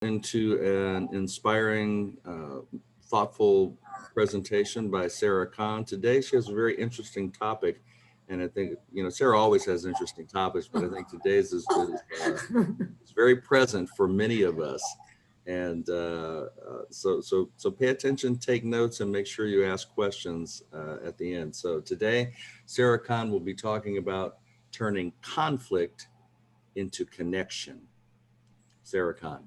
Into an inspiring, thoughtful presentation by Sarah Kahn. Today, she has a very interesting topic. And I think, Sarah always has interesting topics, but I think today's is very present for many of us. And so pay attention, take notes, and make sure you ask questions at the end. So today, Sarah Kahn will be talking about turning conflict into connection. Sarah Kahn.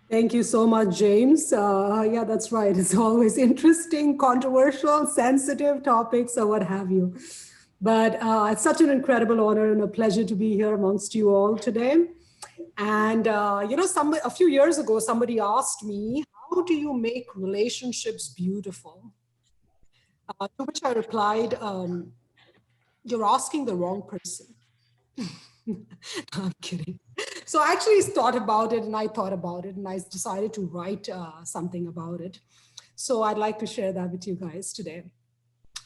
Thank you so much, James. Yeah, that's right. It's always interesting, controversial, sensitive topics or what have you. But it's such an incredible honor and a pleasure to be here amongst you all today. And, a few years ago, somebody asked me, how do you make relationships beautiful? To which I replied, you're asking the wrong person. I'm kidding. So I actually thought about it and I decided to write something about it. So I'd like to share that with you guys today.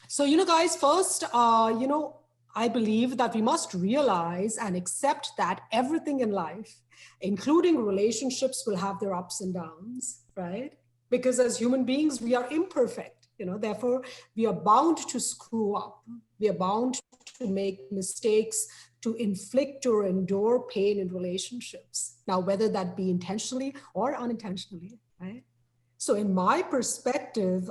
So, guys, first, I believe that we must realize and accept that everything in life, including relationships, will have their ups and downs, right? Because as human beings, we are imperfect, therefore we are bound to screw up. We are bound to make mistakes, to inflict or endure pain in relationships. Now, whether that be intentionally or unintentionally, right? So in my perspective,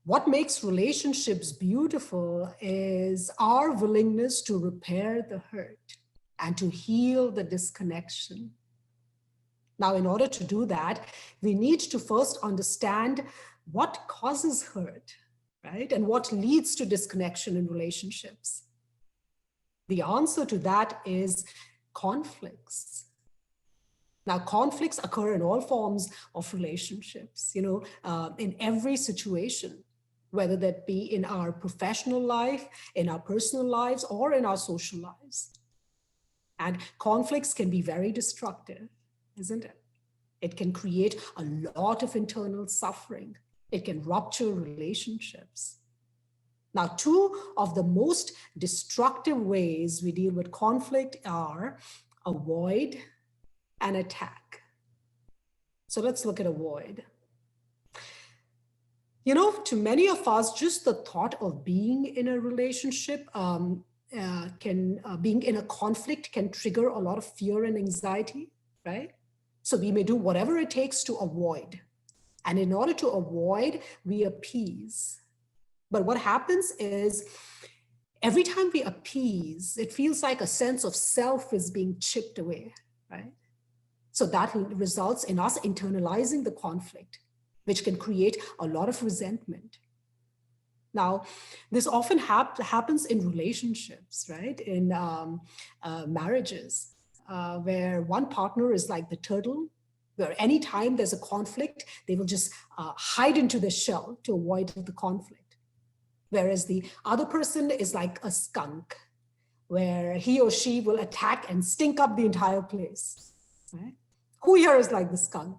what makes relationships beautiful is our willingness to repair the hurt and to heal the disconnection. Now, in order to do that, we need to first understand what causes hurt, right? And what leads to disconnection in relationships. The answer to that is conflicts. Now, conflicts occur in all forms of relationships, in every situation, whether that be in our professional life, in our personal lives, or in our social lives. And conflicts can be very destructive, isn't it? It can create a lot of internal suffering. It can rupture relationships. Now, two of the most destructive ways we deal with conflict are avoid and attack. So let's look at avoid. To many of us, just the thought of being in a relationship being in a conflict can trigger a lot of fear and anxiety, right? So we may do whatever it takes to avoid. And in order to avoid, we appease. But what happens is every time we appease, it feels like a sense of self is being chipped away, right? So that results in us internalizing the conflict, which can create a lot of resentment. Now, this often happens in relationships, right? In marriages, where one partner is like the turtle, where anytime there's a conflict, they will just hide into the shell to avoid the conflict. Whereas the other person is like a skunk, where he or she will attack and stink up the entire place. Right? Who here is like the skunk?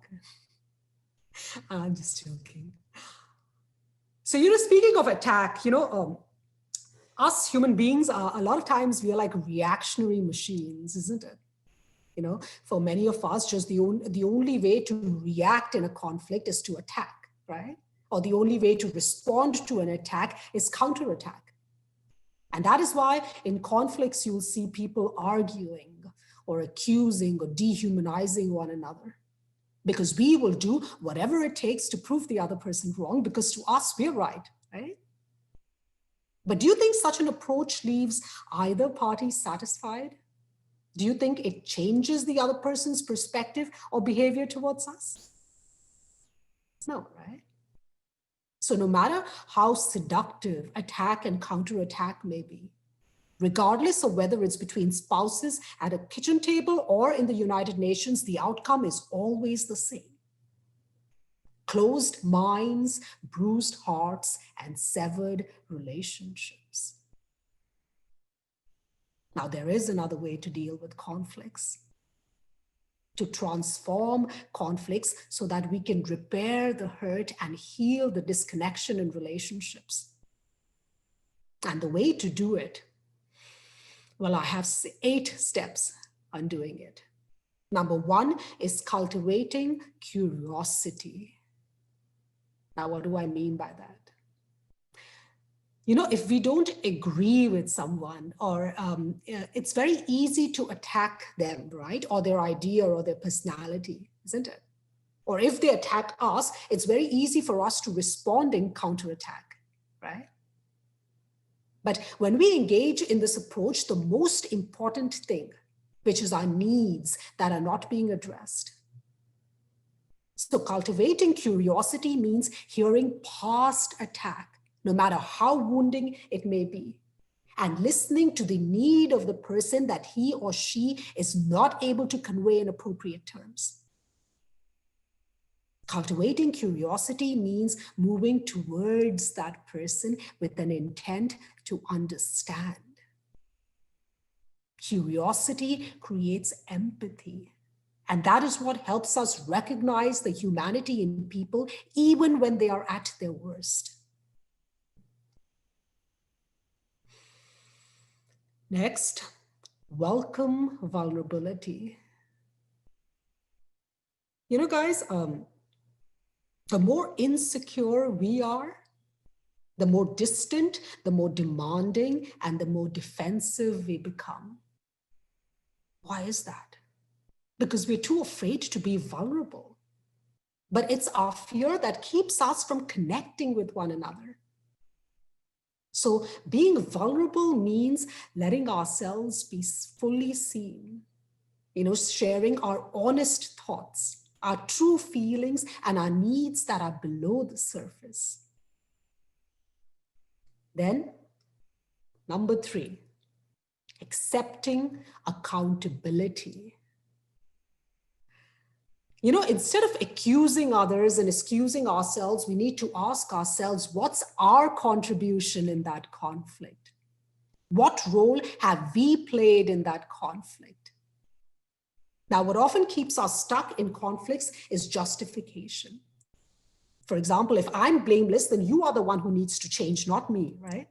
I'm just joking. So, speaking of attack, us human beings are, a lot of times we are like reactionary machines, isn't it? For many of us, just the only way to react in a conflict is to attack, right? Or the only way to respond to an attack is counterattack. And that is why in conflicts, you'll see people arguing or accusing or dehumanizing one another. Because we will do whatever it takes to prove the other person wrong, because to us, we're right? But do you think such an approach leaves either party satisfied? Do you think it changes the other person's perspective or behavior towards us? No, right? So no matter how seductive attack and counterattack may be, regardless of whether it's between spouses at a kitchen table or in the United Nations, the outcome is always the same. Closed minds, bruised hearts, and severed relationships. Now, there is another way to deal with conflicts. To transform conflicts so that we can repair the hurt and heal the disconnection in relationships. And the way to do it, well, I have 8 steps on doing it. Number one is cultivating curiosity. Now, what do I mean by that? If we don't agree with someone, or it's very easy to attack them, right? Or their idea or their personality, isn't it? Or if they attack us, it's very easy for us to respond and counterattack, right? But when we engage in this approach, the most important thing, which is our needs that are not being addressed. So cultivating curiosity means hearing past attack, no matter how wounding it may be, and listening to the need of the person that he or she is not able to convey in appropriate terms. Cultivating curiosity means moving towards that person with an intent to understand. Curiosity creates empathy. And that is what helps us recognize the humanity in people, even when they are at their worst. Next, welcome vulnerability. Guys, the more insecure we are, the more distant, the more demanding, and the more defensive we become. Why is that? Because we're too afraid to be vulnerable. But it's our fear that keeps us from connecting with one another. So being vulnerable means letting ourselves be fully seen, sharing our honest thoughts, our true feelings, and our needs that are below the surface. Then, number 3, accepting accountability. Instead of accusing others and excusing ourselves, we need to ask ourselves, what's our contribution in that conflict? What role have we played in that conflict? Now, what often keeps us stuck in conflicts is justification. For example, if I'm blameless, then you are the one who needs to change, not me, right?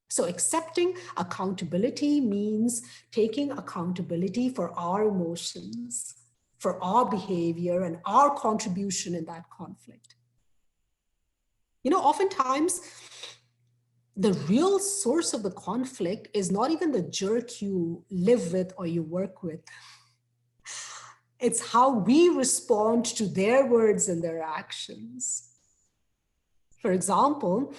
So accepting accountability means taking accountability for our emotions, for our behavior, and our contribution in that conflict. Oftentimes, the real source of the conflict is not even the jerk you live with or you work with. It's how we respond to their words and their actions. For example,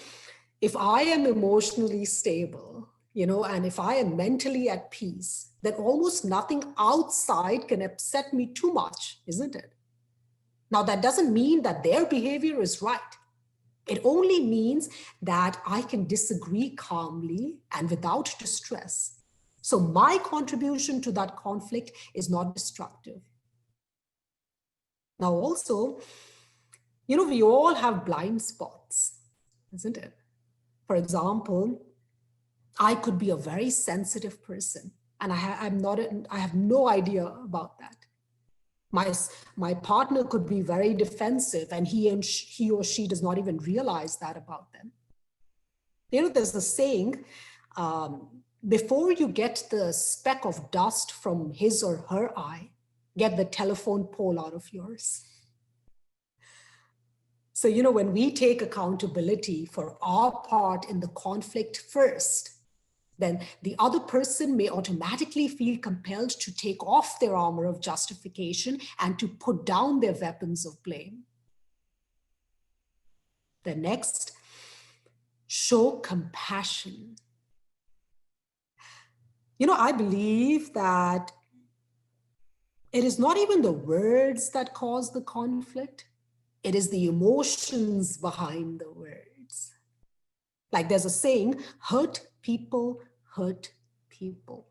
if I am emotionally stable, and if I am mentally at peace, then almost nothing outside can upset me too much, isn't it? Now, that doesn't mean that their behavior is right. It only means that I can disagree calmly and without distress. So my contribution to that conflict is not destructive. Now, also, we all have blind spots, isn't it? For example, I could be a very sensitive person, and I have no idea about that. My partner could be very defensive, and he or she does not even realize that about them. There's a saying, before you get the speck of dust from his or her eye, get the telephone pole out of yours. So, when we take accountability for our part in the conflict first, then the other person may automatically feel compelled to take off their armor of justification and to put down their weapons of blame. The next, show compassion. I believe that it is not even the words that cause the conflict. It is the emotions behind the words. Like there's a saying, hurt people hurt people.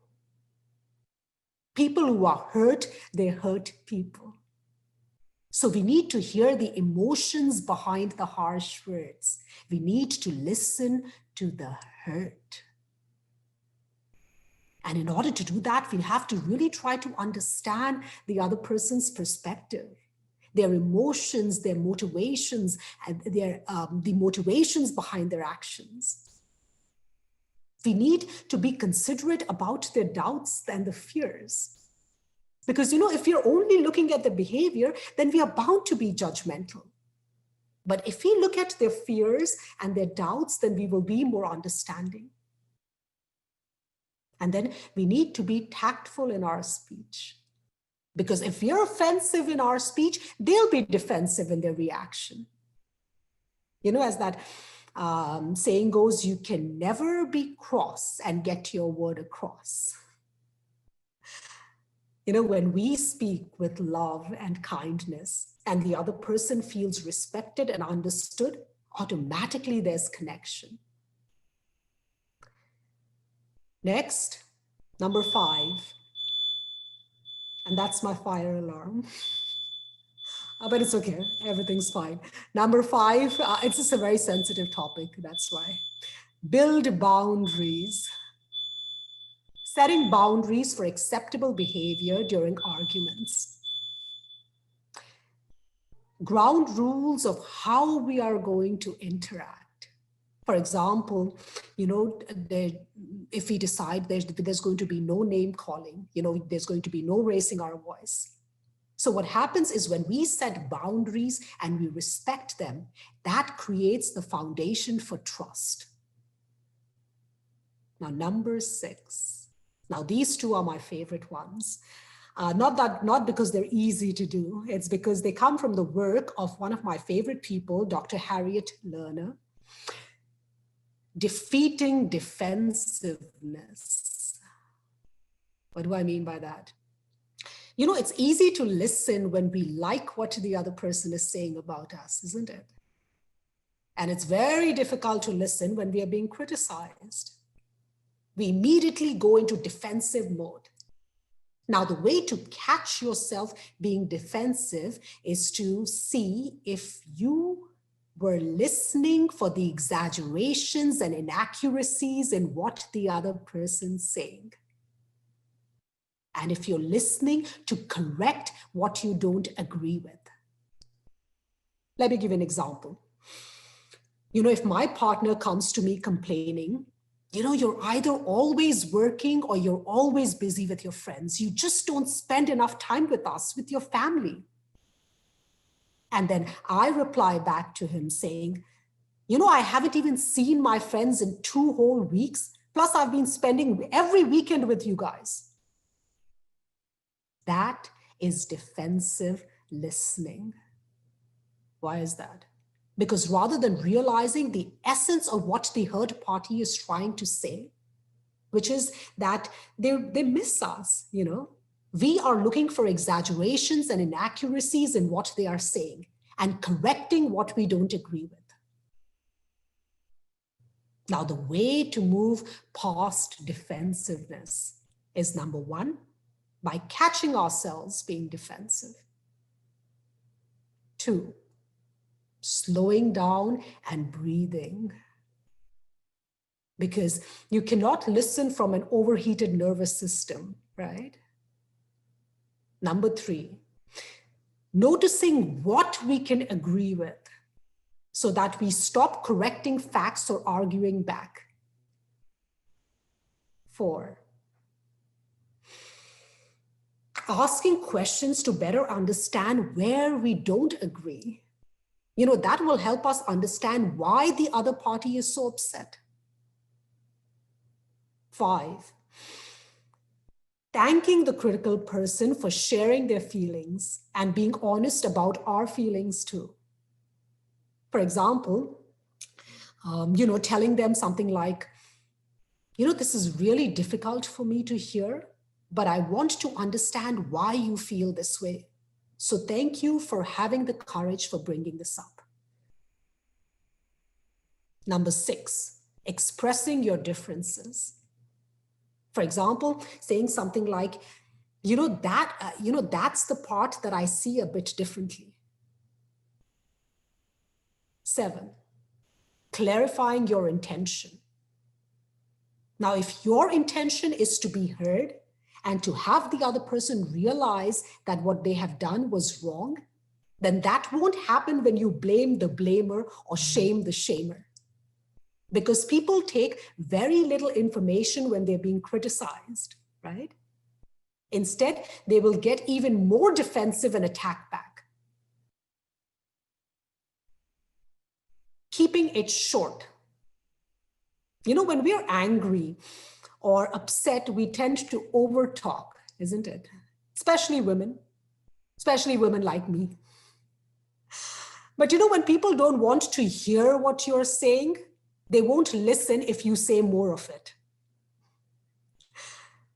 People who are hurt, they hurt people. So we need to hear the emotions behind the harsh words. We need to listen to the hurt. And in order to do that, we have to really try to understand the other person's perspective, their emotions, their motivations, and the motivations behind their actions. We need to be considerate about their doubts and the fears. Because, if you're only looking at the behavior, then we are bound to be judgmental. But if we look at their fears and their doubts, then we will be more understanding. And then we need to be tactful in our speech. Because if we are offensive in our speech, they'll be defensive in their reaction. As that saying goes, you can never be cross and get your word across. When we speak with love and kindness and the other person feels respected and understood, automatically there's connection. Next, number 5. And that's my fire alarm. But it's okay. Everything's fine. Number 5, it's just a very sensitive topic. That's why. Build boundaries. Setting boundaries for acceptable behavior during arguments. Ground rules of how we are going to interact. For example, if we decide there's going to be no name calling, there's going to be no raising our voice. So what happens is when we set boundaries and we respect them, that creates the foundation for trust. Now, number 6. Now, these two are my favorite ones. Not because they're easy to do. It's because they come from the work of one of my favorite people, Dr. Harriet Lerner. Defeating defensiveness. What do I mean by that? It's easy to listen when we like what the other person is saying about us, isn't it? And it's very difficult to listen when we are being criticized. We immediately go into defensive mode. Now, the way to catch yourself being defensive is to see if you were listening for the exaggerations and inaccuracies in what the other person's saying. And if you're listening to correct what you don't agree with. Let me give you an example. If my partner comes to me complaining, you're either always working or you're always busy with your friends. You just don't spend enough time with us, with your family. And then I reply back to him saying, I haven't even seen my friends in 2 whole weeks. Plus, I've been spending every weekend with you guys. That is defensive listening. Why is that? Because rather than realizing the essence of what the hurt party is trying to say, which is that they miss us, we are looking for exaggerations and inaccuracies in what they are saying and correcting what we don't agree with. Now, the way to move past defensiveness is number 1, by catching ourselves being defensive. 2, slowing down and breathing. Because you cannot listen from an overheated nervous system, right? Number 3, noticing what we can agree with so that we stop correcting facts or arguing back. 4, asking questions to better understand where we don't agree. That will help us understand why the other party is so upset. 5, thanking the critical person for sharing their feelings and being honest about our feelings too. For example, telling them something like, this is really difficult for me to hear, but I want to understand why you feel this way. So thank you for having the courage for bringing this up. Number 6, expressing your differences. For example, saying something like, that's the part that I see a bit differently. 7, clarifying your intention. Now, if your intention is to be heard and to have the other person realize that what they have done was wrong, then that won't happen when you blame the blamer or shame the shamer. Because people take very little information when they're being criticized, right? Instead, they will get even more defensive and attack back. Keeping it short. When we are angry or upset, we tend to overtalk, isn't it? Especially women like me. But when people don't want to hear what you're saying, they won't listen if you say more of it.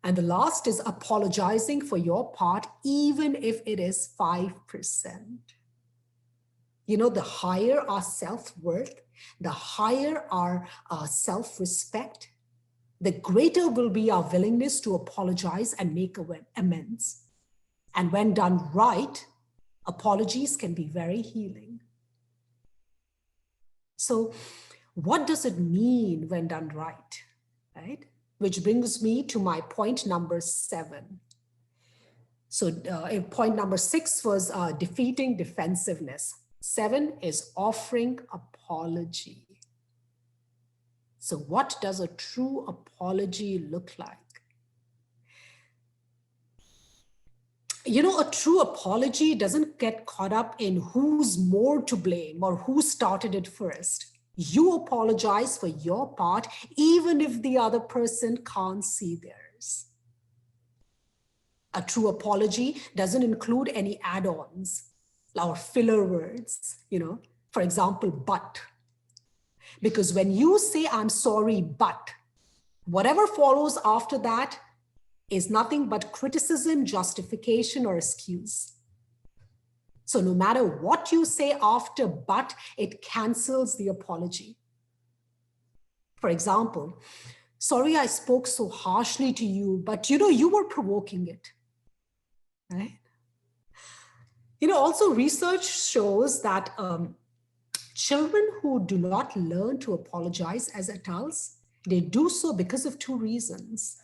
And the last is apologizing for your part, even if it is 5%. The higher our self-worth, the higher our self-respect, the greater will be our willingness to apologize and make amends. And when done right, apologies can be very healing. So what does it mean when done right? Right? Which brings me to my point number 7. So point number 6 was defeating defensiveness. 7 is offering apology. So what does a true apology look like? A true apology doesn't get caught up in who's more to blame or who started it first. You apologize for your part, even if the other person can't see theirs. A true apology doesn't include any add-ons or filler words, for example, but. Because when you say, I'm sorry, but, whatever follows after that is nothing but criticism, justification, or excuse. So no matter what you say after but, it cancels the apology. For example, sorry I spoke so harshly to you, but you were provoking it, right? Also research shows that children who do not learn to apologize as adults, they do so because of 2 reasons.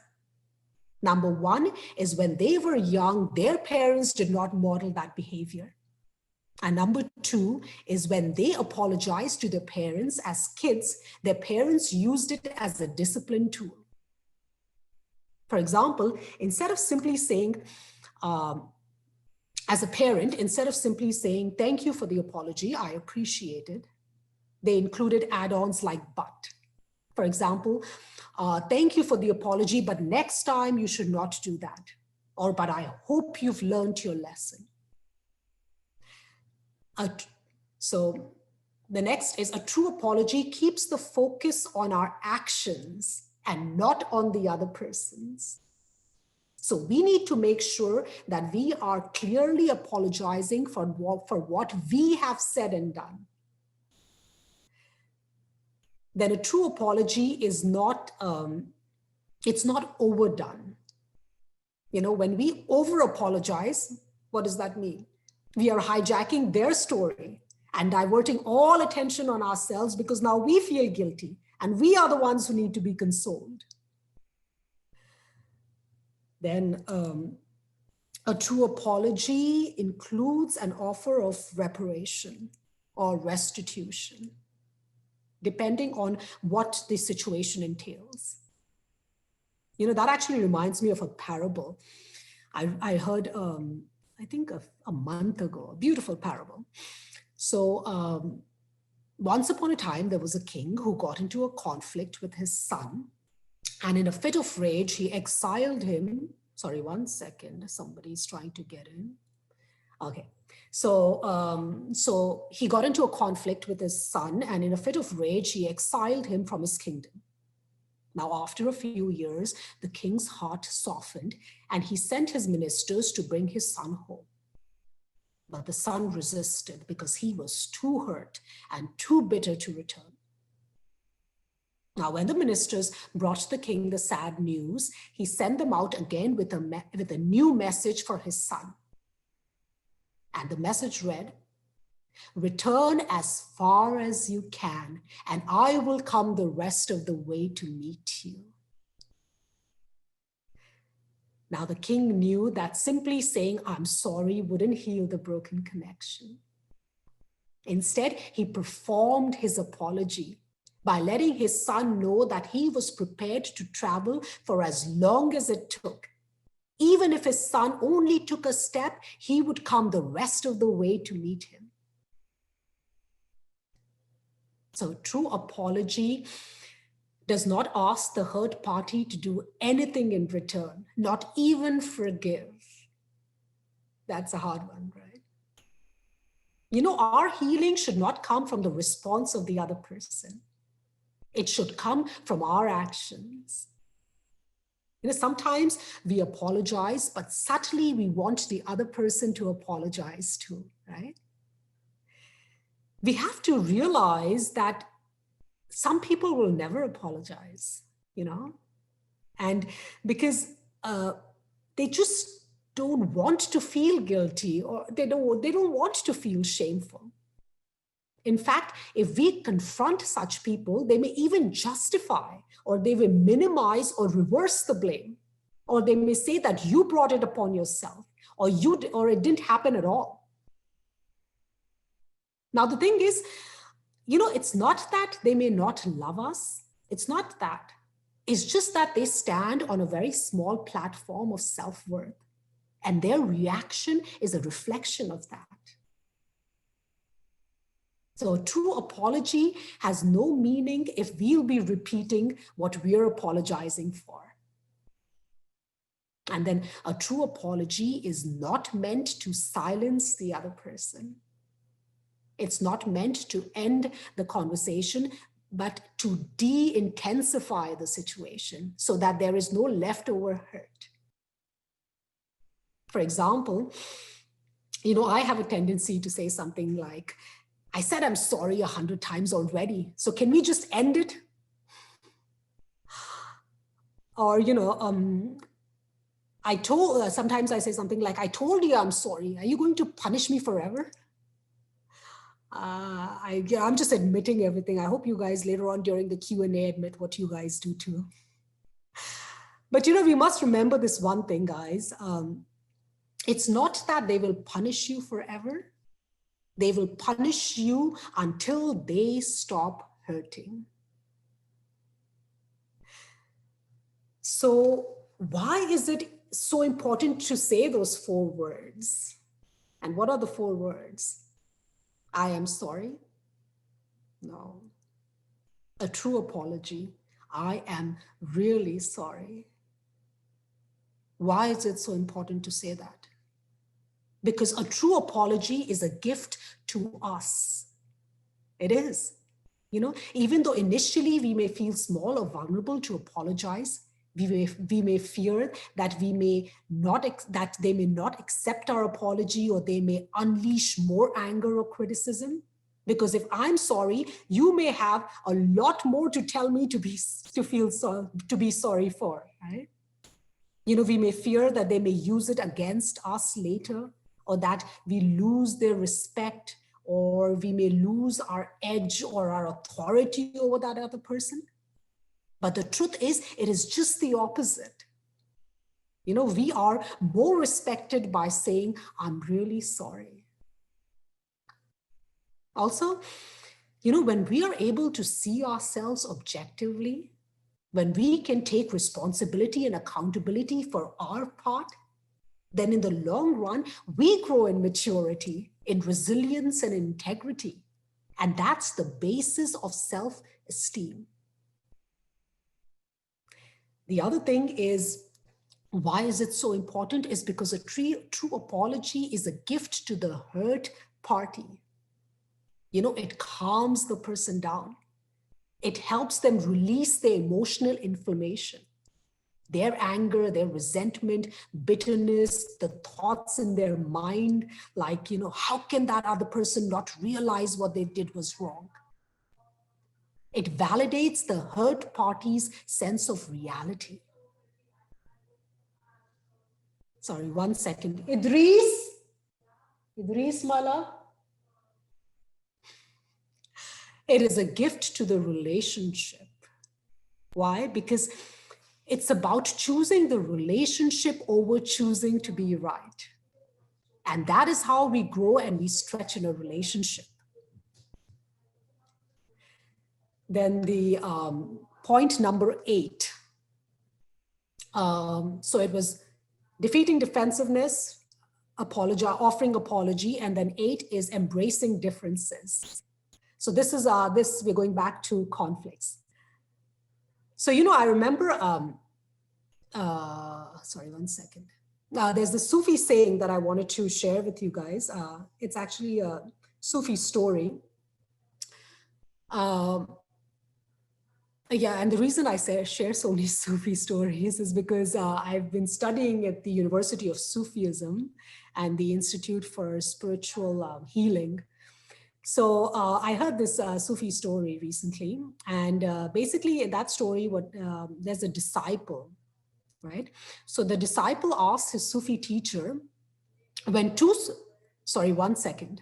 Number 1 is when they were young, their parents did not model that behavior. And number 2 is when they apologized to their parents as kids, their parents used it as a discipline tool. For example, instead of simply saying, as a parent, instead of simply saying, thank you for the apology, I appreciate it, they included add-ons like but. For example, thank you for the apology, but next time you should not do that. Or, but I hope you've learned your lesson. So the next is a true apology keeps the focus on our actions and not on the other person's. So we need to make sure that we are clearly apologizing for what we have said and done. Then a true apology is not, it's not overdone. When we over apologize, what does that mean? We are hijacking their story and diverting all attention on ourselves because now we feel guilty and we are the ones who need to be consoled. Then a true apology includes an offer of reparation or restitution, depending on what the situation entails. That actually reminds me of a parable. I heard, I think a month ago, a beautiful parable. So once upon a time, there was a king who got into a conflict with his son. And in a fit of rage, he exiled him. Sorry, one second. Somebody's trying to get in. Okay. So he got into a conflict with his son, and in a fit of rage, he exiled him from his kingdom. Now, after a few years, the king's heart softened, and he sent his ministers to bring his son home. But the son resisted because he was too hurt and too bitter to return. Now, when the ministers brought the king the sad news, he sent them out again with a new message for his son. And the message read, "Return as far as you can, and I will come the rest of the way to meet you." Now, the king knew that simply saying, "I'm sorry," wouldn't heal the broken connection. Instead, he performed his apology by letting his son know that he was prepared to travel for as long as it took, Even if his son only took a step, he would come the rest of the way to meet him. So true apology does not ask the hurt party to do anything in return, not even forgive. That's a hard one, right? You know, our healing should not come from the response of the other person. It should come from our actions. You know, sometimes we apologize, but subtly we want the other person to apologize too, right? We have to realize that some people will never apologize, you know, and because they just don't want to feel guilty, or they don't want to feel shameful. In fact, if we confront such people, they may even justify, or they will minimize or reverse the blame, or they may say that you brought it upon yourself, or it didn't happen at all. Now, the thing is, you know, it's not that they may not love us. It's not that. It's just that they stand on a very small platform of self-worth, and their reaction is a reflection of that. So a true apology has no meaning if we'll be repeating what we're apologizing for. And then a true apology is not meant to silence the other person. It's not meant to end the conversation, but to de-intensify the situation so that there is no leftover hurt. For example, you know, I have a tendency to say something like, I said I'm sorry 100 times already, so can we just end it? Or, you know, sometimes I say something like, I told you I'm sorry. Are you going to punish me forever? I'm just admitting everything. I hope you guys later on during the Q&A admit what you guys do too. But, you know, we must remember this one thing, guys. It's not that they will punish you forever. They will punish you until they stop hurting. So why is it so important to say those 4 words? And what are the 4 words? I am sorry. No. A true apology. I am really sorry. Why is it so important to say that? Because a true apology is a gift to us. It is. You know, even though initially we may feel small or vulnerable to apologize, we may fear that they may not accept our apology, or they may unleash more anger or criticism. Because if I'm sorry, you may have a lot more to tell me to be sorry for, right? You know, we may fear that they may use it against us later, or that we lose their respect, or we may lose our edge or our authority over that other person. But the truth is, it is just the opposite. You know, we are more respected by saying, I'm really sorry. Also, you know, when we are able to see ourselves objectively, when we can take responsibility and accountability for our part, then in the long run, we grow in maturity, in resilience and integrity. And that's the basis of self-esteem. The other thing is, why is it so important? Is because a true apology is a gift to the hurt party. You know, it calms the person down. It helps them release their emotional inflammation, their anger, their resentment, bitterness, the thoughts in their mind, like, you know, how can that other person not realize what they did was wrong? It validates the hurt party's sense of reality. Sorry, 1 second. Idris Mala. It is a gift to the relationship. Why? Because it's about choosing the relationship over choosing to be right. And that is how we grow and we stretch in a relationship. Then the point number 8. So it was Defeating defensiveness, offering apology, and then 8 is embracing differences. So this is we're going back to conflicts. So, I remember, sorry, one second. There's the Sufi saying that I wanted to share with you guys. It's actually a Sufi story. Yeah, and the reason I share so many Sufi stories is because I've been studying at the University of Sufism and the Institute for Spiritual Healing. So I heard this Sufi story recently, and basically in that story, there's a disciple, right? So the disciple asks his Sufi teacher, sorry, one second.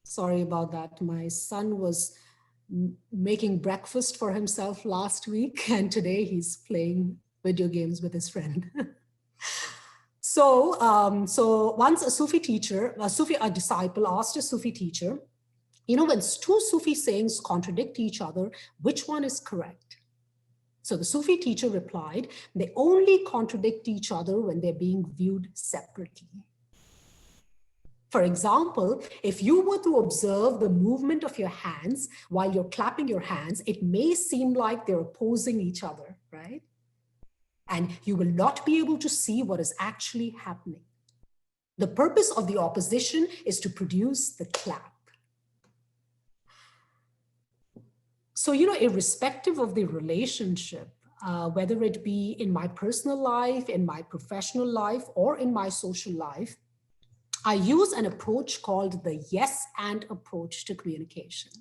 Sorry about that. My son was making breakfast for himself last week, and today he's playing video games with his friend. So once a disciple asked a Sufi teacher, when two Sufi sayings contradict each other, which one is correct? So the Sufi teacher replied, they only contradict each other when they're being viewed separately. For example, if you were to observe the movement of your hands while you're clapping your hands, it may seem like they're opposing each other, right? And you will not be able to see what is actually happening. The purpose of the opposition is to produce the clap. So, irrespective of the relationship, whether it be in my personal life, in my professional life, or in my social life, I use an approach called the yes and approach to communication.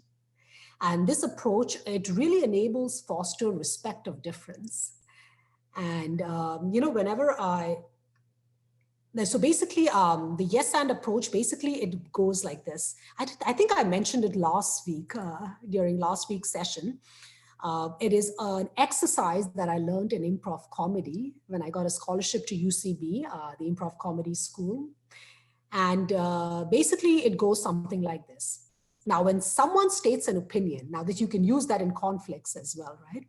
And this approach, it really enables foster respect of difference. And, so basically the yes and approach, basically it goes like this. I think I mentioned it last week during last week's session. It is an exercise that I learned in improv comedy when I got a scholarship to UCB, the improv comedy school. And basically it goes something like this. Now, when someone states an opinion, now that you can use that in conflicts as well, right?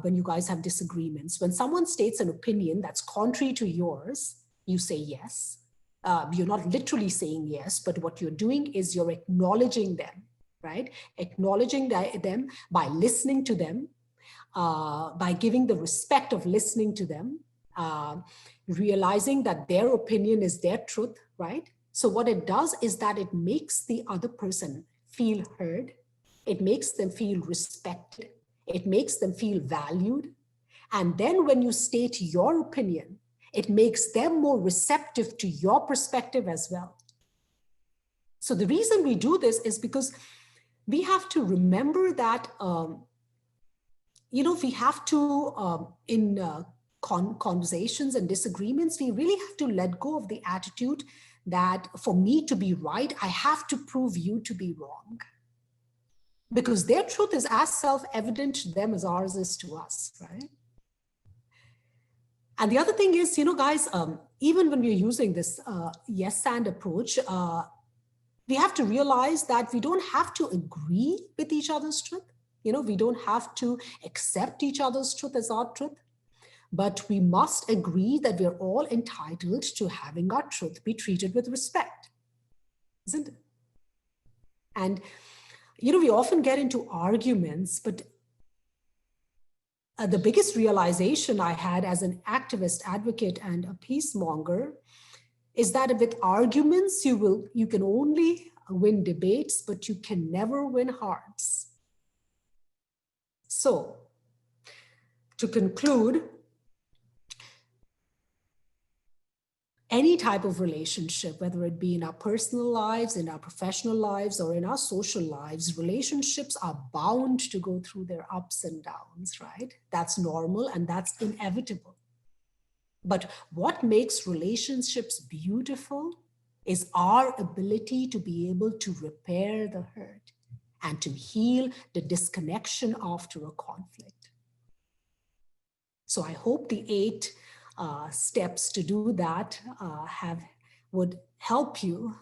When you guys have disagreements, when someone states an opinion that's contrary to yours, you say yes. You're not literally saying yes, but what you're doing is you're acknowledging them, right? Acknowledging them by listening to them, by giving the respect of listening to them, realizing that their opinion is their truth, right? So what it does is that it makes the other person feel heard. It makes them feel respected. It makes them feel valued. And then when you state your opinion, it makes them more receptive to your perspective as well. So the reason we do this is because we have to remember that, we have to, in conversations and disagreements, we really have to let go of the attitude that for me to be right, I have to prove you to be wrong. Because their truth is as self-evident to them as ours is to us, right? And the other thing is, guys, even when we're using this yes and approach, we have to realize that we don't have to agree with each other's truth. We don't have to accept each other's truth as our truth. But we must agree that we're all entitled to having our truth be treated with respect, isn't it? And, we often get into arguments, but the biggest realization I had as an activist, advocate, and a peacemonger is that with arguments, you can only win debates, but you can never win hearts. So, to conclude, any type of relationship, whether it be in our personal lives, in our professional lives, or in our social lives, relationships are bound to go through their ups and downs, right? That's normal and that's inevitable. But what makes relationships beautiful is our ability to be able to repair the hurt and to heal the disconnection after a conflict. So I hope the 8 steps to do that would help you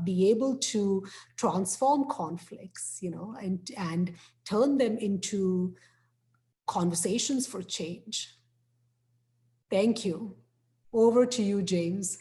be able to transform conflicts, and turn them into conversations for change. Thank you. Over to you, James.